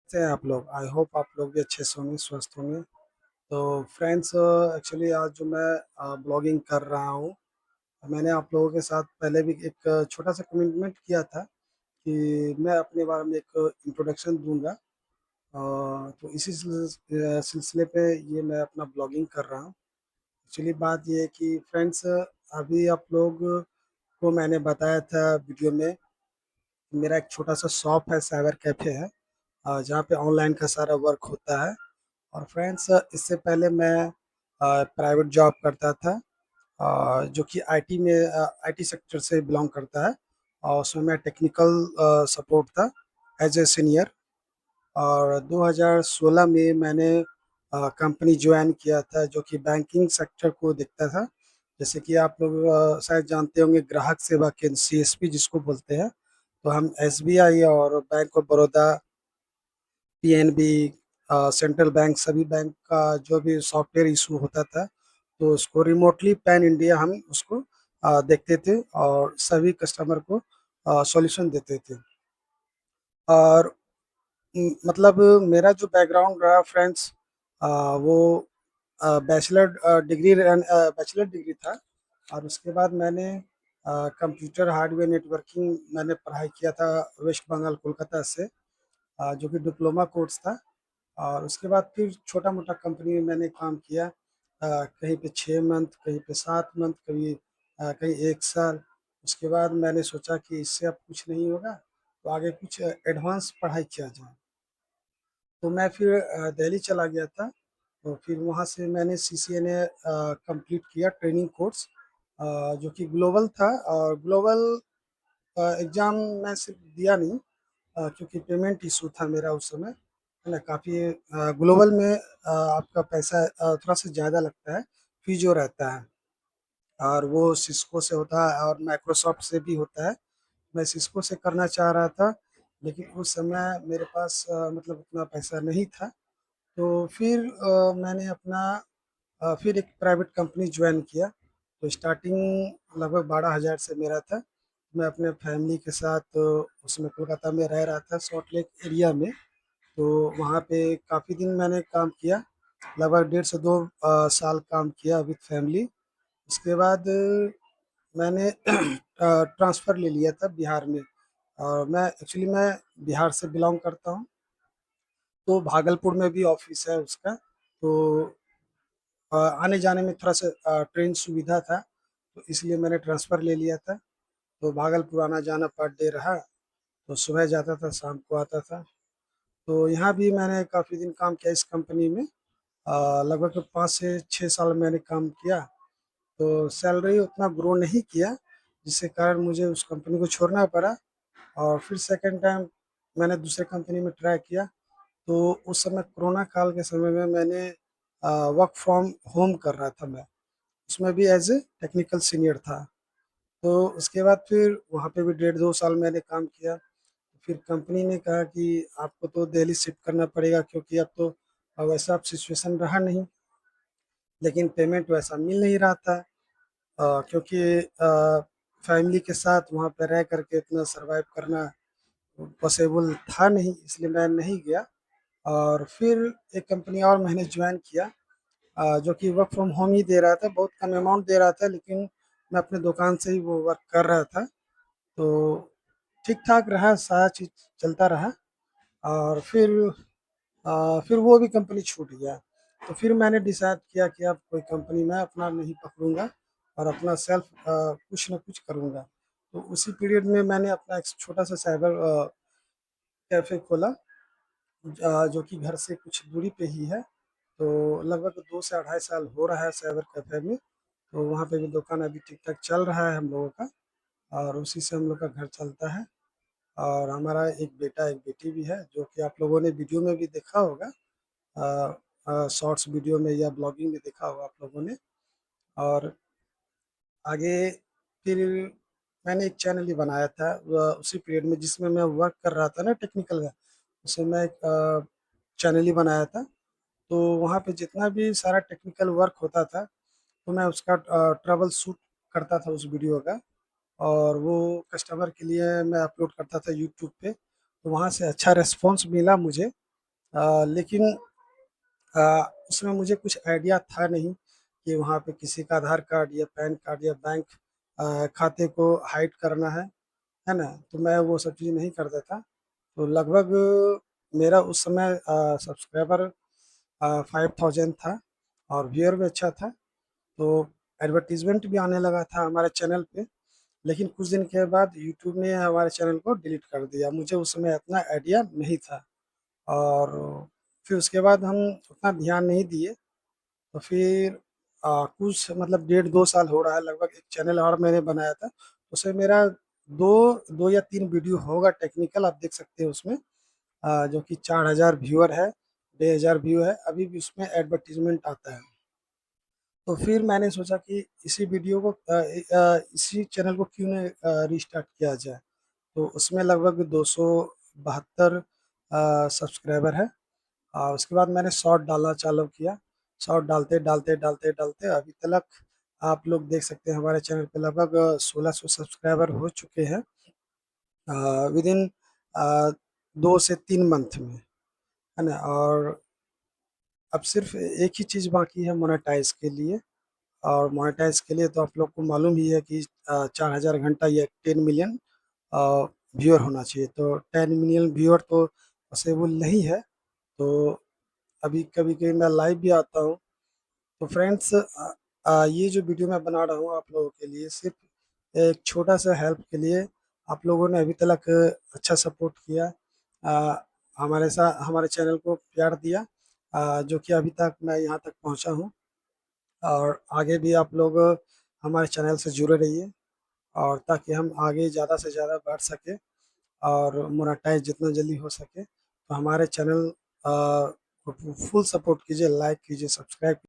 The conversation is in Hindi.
कैसे हैं आप लोग? आई होप आप लोग भी अच्छे से होंगे, स्वस्थ होंगे। तो फ्रेंड्स, एक्चुअली आज जो मैं ब्लॉगिंग कर रहा हूँ, मैंने आप लोगों के साथ पहले भी एक छोटा-सा कमिटमेंट किया था कि मैं अपने बारे में एक इंट्रोडक्शन दूँगा। तो इसी सिलसिले पे ये मैं अपना ब्लॉगिंग कर रहा हूँ। एक्चुअली बात ये है कि फ्रेंड्स, अभी आप लोग को मैंने बताया था वीडियो में, मेरा एक छोटा-सा शॉप है, साइबर कैफ़े है, जहाँ पे ऑनलाइन का सारा वर्क होता है। और फ्रेंड्स, इससे पहले मैं प्राइवेट जॉब करता था, जो कि आईटी सेक्टर से बिलॉन्ग करता है, और उसमें मैं टेक्निकल सपोर्ट था एज ए सीनियर। और 2016 में मैंने कंपनी ज्वाइन किया था जो कि बैंकिंग सेक्टर को देखता था। जैसे कि आप लोग शायद जानते होंगे, ग्राहक सेवा केंद्र सीएसपी जिसको बोलते हैं। तो हम एसबीआई और bank of Baroda, PNB, central bank, सभी बैंक का जो भी सॉफ्टवेयर इशू होता था, तो उसको रिमोटली पैन इंडिया हम उसको देखते थे और सभी कस्टमर को सॉल्यूशन देते थे। और मतलब मेरा जो बैकग्राउंड रहा फ्रेंड्स, वो बैचलर डिग्री था। और उसके बाद मैंने कंप्यूटर हार्डवेयर नेटवर्किंग मैंने पढ़ाई किया था वेस्ट बंगाल कोलकाता से, जो कि डिप्लोमा कोर्स था। और उसके बाद फिर छोटा-मोटा कंपनी में मैंने काम किया, कहीं पे 6 मंथ, कहीं पे 7 मंथ, कहीं 1 साल। उसके बाद मैंने सोचा कि इससे अब कुछ नहीं होगा, तो आगे कुछ एडवांस पढ़ाई किया जाए। तो मैं फिर दिल्ली चला गया था, तो फिर वहाँ से मैंने सीसीएनए कंप्लीट किया ट्रेनिंग कोर्स, जो कि ग्लोबल था। और ग्लोबल एग्ज़ाम मैं सिर्फ दिया नहीं, क्योंकि पेमेंट इशू था मेरा उस समय, है ना? काफ़ी ग्लोबल में आपका पैसा थोड़ा-सा ज़्यादा लगता है, फ़ी जो रहता है। और वो सिस्को से होता है और माइक्रोसॉफ्ट से भी होता है। मैं सिस्को से करना चाह रहा था, लेकिन उस समय मेरे पास मतलब उतना पैसा नहीं था। तो फिर मैंने अपना फिर एक प्राइवेट कंपनी जॉइन किया। तो स्टार्टिंग लगभग 12,000 से मेरा था। मैं अपने फैमिली के साथ उसमें कोलकाता में रह रहा था, सॉल्ट लेक एरिया में। तो वहाँ पे काफ़ी दिन मैंने काम किया, लगभग डेढ़ से 2 साल काम किया विद फैमिली। उसके बाद मैंने ट्रांसफ़र ले लिया था बिहार में। और मैं बिहार से बिलॉन्ग करता हूँ, तो भागलपुर में भी ऑफ़िस है उसका। तो आने-जाने में थोड़ा-सा ट्रेन सुविधा था, तो इसलिए मैंने ट्रांसफ़र ले लिया था। तो भागलपुर आना-जाना पर डे रहा, तो सुबह जाता था, शाम को आता था। तो यहाँ भी मैंने काफ़ी दिन काम किया इस कंपनी में, लगभग 5 से 6 साल मैंने काम किया। तो सैलरी उतना ग्रो नहीं किया, जिसके कारण मुझे उस कंपनी को छोड़ना पड़ा। और फिर सेकंड टाइम मैंने दूसरे कंपनी में ट्राई किया। तो उस समय कोरोना काल के समय में मैंने वर्क फ्रॉम होम कर रहा था मैं, उसमें भी एज़ ए टेक्निकल सीनियर था। तो उसके बाद फिर वहाँ पे भी डेढ़ 2 साल मैंने काम किया। फिर कंपनी ने कहा कि आपको तो दिल्ली शिफ्ट करना पड़ेगा, क्योंकि अब तो वैसा अब सिचुएशन रहा नहीं, लेकिन पेमेंट वैसा मिल नहीं रहा था। क्योंकि फैमिली के साथ वहाँ पे रह कर के इतना सर्वाइव करना पॉसिबल था नहीं, इसलिए मैं नहीं गया। और फिर एक कंपनी और मैंने जॉइन किया, जो कि वर्क फ्रॉम होम ही दे रहा था, बहुत कम अमाउंट दे रहा था, लेकिन मैं अपने दुकान से ही वो वर्क कर रहा था। तो ठीक-ठाक रहा, सारा चीज़ चलता रहा। और फिर वो भी कंपनी छूट गया। तो फिर मैंने डिसाइड किया कि अब कोई कंपनी मैं अपना नहीं पकड़ूँगा और अपना सेल्फ कुछ न कुछ करूँगा। तो उसी पीरियड में मैंने अपना एक छोटा-सा साइबर कैफ़े खोला, जो कि घर से कुछ दूरी पे ही है। तो लगभग 2 से 2.5 साल हो रहा है साइबर कैफ़े में। तो वहाँ पे भी दुकान अभी ठीक-ठाक चल रहा है हम लोगों का, और उसी से हम लोग का घर चलता है। और हमारा एक बेटा, एक बेटी भी है, जो कि आप लोगों ने वीडियो में भी देखा होगा, शॉर्ट्स वीडियो में या ब्लॉगिंग में देखा होगा आप लोगों ने। और आगे फिर मैंने एक चैनल ही बनाया था उसी पीरियड में जिसमें मैं वर्क कर रहा था ना टेक्निकल का, उसमें मैं एक चैनल ही बनाया था। तो वहाँ पे जितना भी सारा टेक्निकल वर्क होता था, तो मैं उसका ट्रबल शूट करता था उस वीडियो का, और वो कस्टमर के लिए मैं अपलोड करता था यूट्यूब पे। तो वहाँ से अच्छा रिस्पॉन्स मिला मुझे, लेकिन उसमें मुझे कुछ आइडिया था नहीं कि वहाँ पे किसी का आधार कार्ड या पैन कार्ड या बैंक खाते को हाइड करना है ना? तो मैं वो सब चीज़ नहीं करता था। तो लगभग मेरा उस समय सब्सक्राइबर 5000 था और व्यूअर भी अच्छा था। तो एडवर्टाइज़मेंट भी आने लगा था हमारे चैनल पे। लेकिन कुछ दिन के बाद यूट्यूब ने हमारे चैनल को डिलीट कर दिया। मुझे उस समय इतना आइडिया नहीं था और फिर उसके बाद हम उतना ध्यान नहीं दिए। तो फिर कुछ मतलब डेढ़ 2 साल हो रहा है लगभग, एक चैनल और मैंने बनाया था। उसमें मेरा 2 2 या 3 वीडियो होगा टेक्निकल, आप देख सकते हैं उसमें, जो कि 4000 व्यूअर है, 2000 व्यू है, अभी भी उसमें एडवर्टाइज़मेंट आता है। तो फिर मैंने सोचा कि इसी वीडियो को इसी चैनल को क्यों ना रीस्टार्ट किया जाए। तो उसमें लगभग 272 सब्सक्राइबर है। उसके बाद मैंने शॉर्ट डालना चालू किया। शॉर्ट डालते अभी तक आप लोग देख सकते हैं हमारे चैनल पे लगभग 1600 सब्सक्राइबर हो चुके हैं विदिन 2 से 3 मंथ में, है ना? और अब सिर्फ़ एक ही चीज़ बाकी है मोनेटाइज़ के लिए। और मोनेटाइज़ के लिए तो आप लोग को मालूम ही है कि 4000 घंटा या 10 मिलियन अ, व्यूअर होना चाहिए। तो 10 मिलियन व्यूअर तो पॉसिबल नहीं है। तो अभी कभी-कभी मैं लाइव भी आता हूँ। तो फ्रेंड्स, ये जो वीडियो मैं बना रहा हूँ आप लोगों के लिए सिर्फ़ एक छोटा-सा हेल्प के लिए। आप लोगों ने अभी तक अच्छा सपोर्ट किया, हमारे चैनल को प्यार दिया, जो कि अभी तक मैं यहाँ तक पहुँचा हूँ। और आगे भी आप लोग हमारे चैनल से जुड़े रहिए और ताकि हम आगे ज़्यादा से ज़्यादा बढ़ सकें और मोनेटाइज़ जितना जल्दी हो सके। तो हमारे चैनल को फुल सपोर्ट कीजिए, लाइक कीजिए, सब्सक्राइब